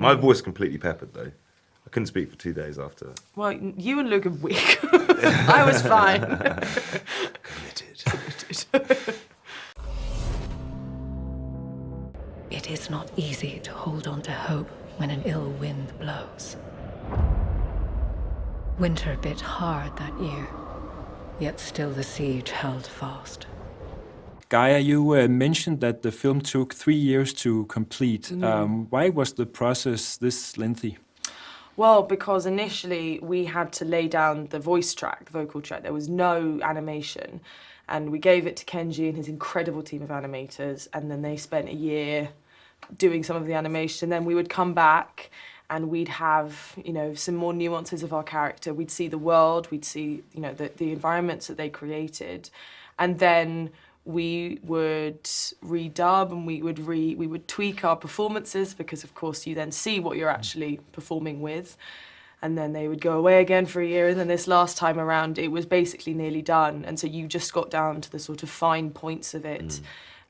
My voice completely peppered though. I couldn't speak for 2 days after. Well, you and Luke are weak. I was fine. Committed. It is not easy to hold on to hope when an ill wind blows. Winter bit hard that year, yet still the siege held fast. Gaia, you mentioned that the film took 3 years to complete. Why was the process this lengthy? Well, because initially we had to lay down the voice track, the vocal track. There was no animation. And we gave it to Kenji and his incredible team of animators. And then they spent a year doing some of the animation. Then we would come back and we'd have, you know, some more nuances of our character. We'd see the world, we'd see, you know, the environments that they created. And then we would redub and we would tweak our performances because, of course, you then see what you're actually performing with. And then they would go away again for a year. And then this last time around, it was basically nearly done. And so you just got down to the sort of fine points of it.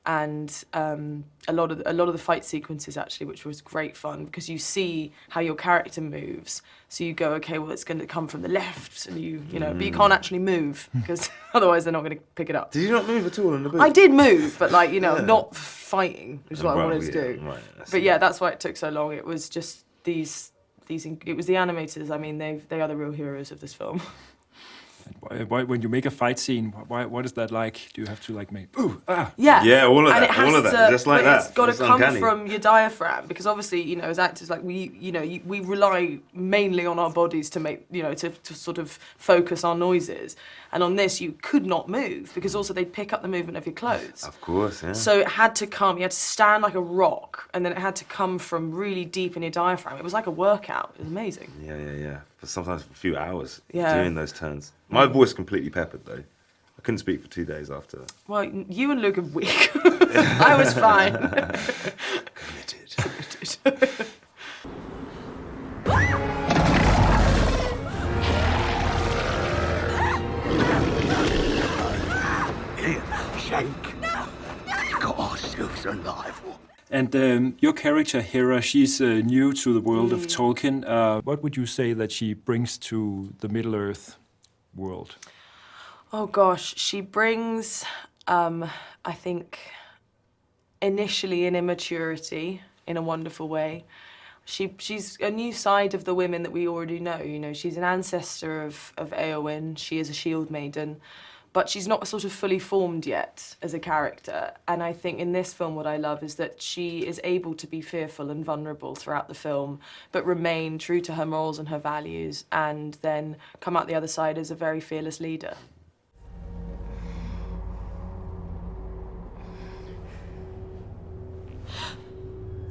And a lot of the fight sequences, actually, which was great fun because you see how your character moves. So you go, okay, well, it's going to come from the left, and you know, but you can't actually move because otherwise they're not going to pick it up. Did you not move at all in the booth? I did move, but like, you know, not fighting, which is what I wanted to do. Right, but yeah, that's why it took so long. It was just it was the animators. I mean, they are the real heroes of this film. When you make a fight scene, what is that like? Do you have to like make ooh, ah? Yeah, all of and that, all of that, just like that. It's got to It's come uncanny. from your diaphragm because obviously, you know, as actors, like we rely mainly on our bodies to make, you know, to sort of focus our noises. And on this, you could not move because also they'd pick up the movement of your clothes. Of course, yeah. So it had to come. You had to stand like a rock, and then it had to come from really deep in your diaphragm. It was like a workout. It was amazing. Yeah. For sometimes a few hours Yeah. doing those turns. My voice completely peppered though. I couldn't speak for 2 days after. Well, you and Luke are weak. I was fine. Committed. Shake. Got ourselves alive. And your character, Hèra, she's new to the world of Tolkien. What would you say that she brings to the Middle-earth world? Oh gosh, she brings, I think, initially an immaturity in a wonderful way. She's a new side of the women that we already know. You know, she's an ancestor of Éowyn. She is a shield maiden. But she's not sort of fully formed yet as a character. And I think in this film what I love is that she is able to be fearful and vulnerable throughout the film, but remain true to her morals and her values, and then come out the other side as a very fearless leader.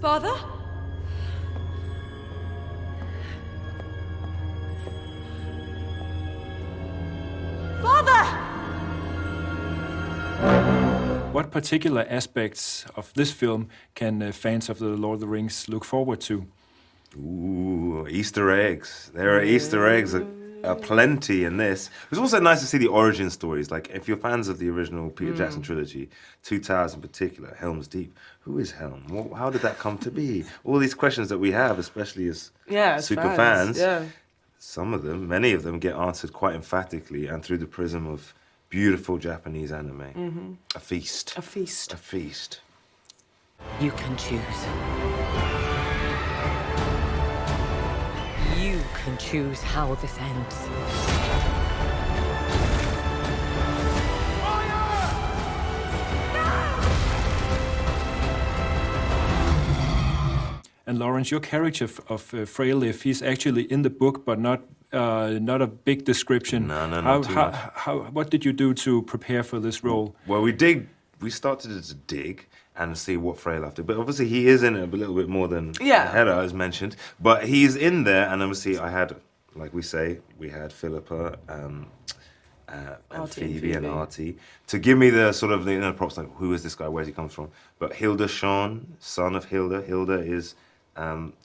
Father? Father! What particular aspects of this film can fans of the Lord of the Rings look forward to? Ooh, Easter eggs. There are Easter eggs plenty in this. It was also nice to see the origin stories. Like, if you're fans of the original Peter Jackson trilogy, Two Towers in particular, Helm's Deep, who is Helm? How did that come to be? All these questions that we have, especially as super fans. Yeah. Some of them, many of them, get answered quite emphatically and through the prism of beautiful Japanese anime. A feast. A feast. A feast. You can choose. You can choose how this ends. And Laurence, your character of Freyleif, he's actually in the book, but not a big description. No, not too much. What did you do to prepare for this role? Well, we started to dig and see what Freyleif did. But obviously he is in it a little bit more than Hèra, as mentioned. But he's in there, and obviously I had, like we had Philippa and Phoebe and Artie to give me the sort of the props, like, who is this guy, where's he come from? But Hilda Sean, son of Hilda. Hilda is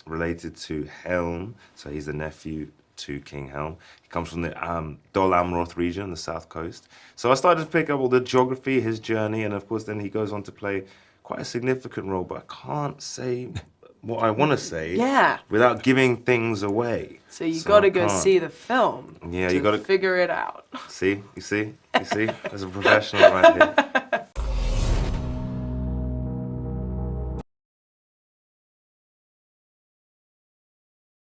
related to Helm, so he's the nephew to King Helm. He comes from the Dol Amroth region, the south coast. So I started to pick up all the geography, his journey, and of course then he goes on to play quite a significant role, but I can't say what I want to say. Yeah. Without giving things away. So you got to I go can't. see the film. Yeah, to you got to figure it out. see. You see. As a professional right here.